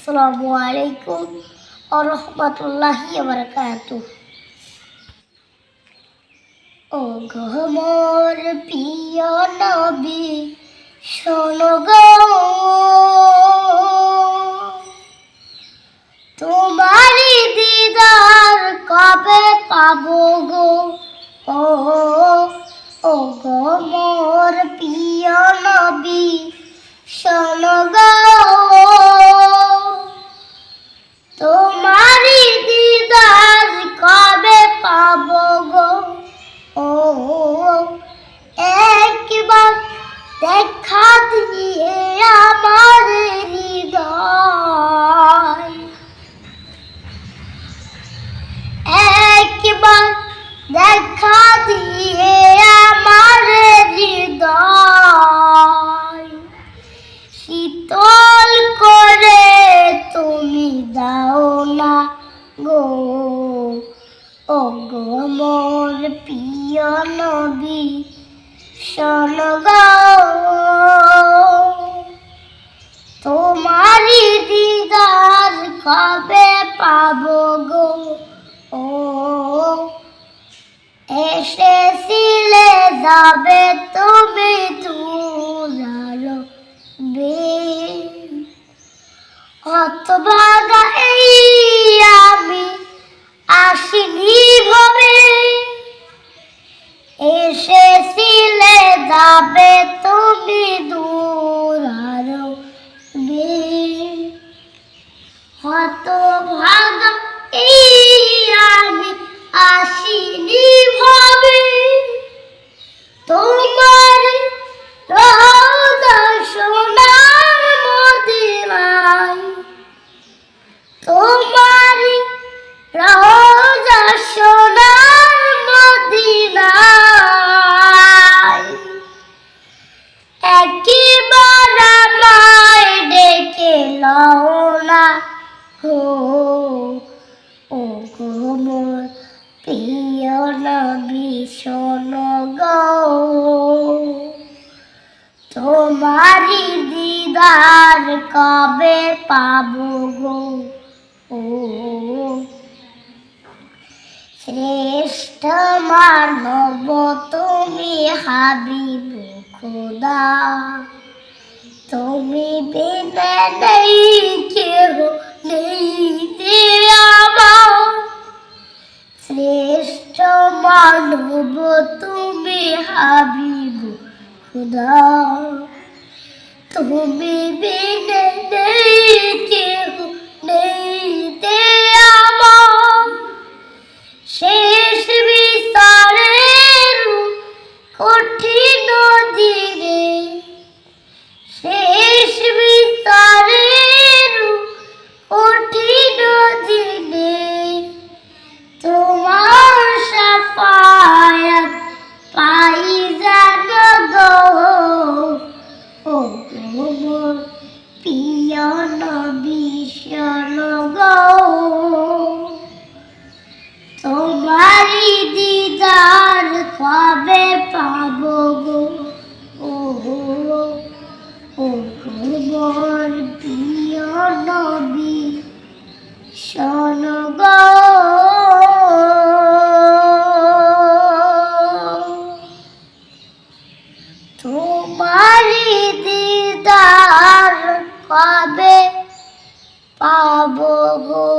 আসসালামু আলাইকুম ওয়া রাহমাতুল্লাহি ওয়া বারাকাতুহু। ও গো মোর প্রিয় নবী শোনো গো, তোমারি দিদার কবে পাবো গো। ও গো মোর প্রিয় নবী শোনো গো, তোমারি দিদার কবে পাবো গো। একবার দেখা দিয়ে আমার হৃদয়, একবার দেখা দিয়ে আমার হৃদয় শীতল করে তুমি দাও না গো। ও গো মোর প্রিয় নবী শোনো গো, তোমারি দিদার কবে পাবো গো। এসেছিলে যাবে তুমি তুরালো হতভাগা এই আমি আসিনি ভবে, এসেছিলে যাবে তুমি দুরালো হতভাগা এই আমি আসিনি ভবে, তোমার রওজা সোনার মদিনায়, তোমার রওজা সোনার মদিনায় একবার আমায় ডেকে লও না গো। ও গো মোর প্রিয় নবী শোনো গো, তোমারি দিদার কবে পাবো গো। শ্রেষ্ঠ মানব তুমি হাবিব খোদা, তুমি বিনা নেই কেহ নেই আমার। শ্রেষ্ঠ মানব তুমি হাবিব খোদা, তুমি বিনা নেই কেহ নেই আমার। শেষ বিচারের কঠিন দিনে, শেষ বিচারের কঠিন দিনে তোমার শাফায়াত পাই যেন গো। ও গো মোর প্রিয় নবী শোনো গো, তোমারি দিদার কবে পাবো গো। ও গো মোর প্রিয় নবী শোনো গো, তোমারি দিদার কবে পাবো গো।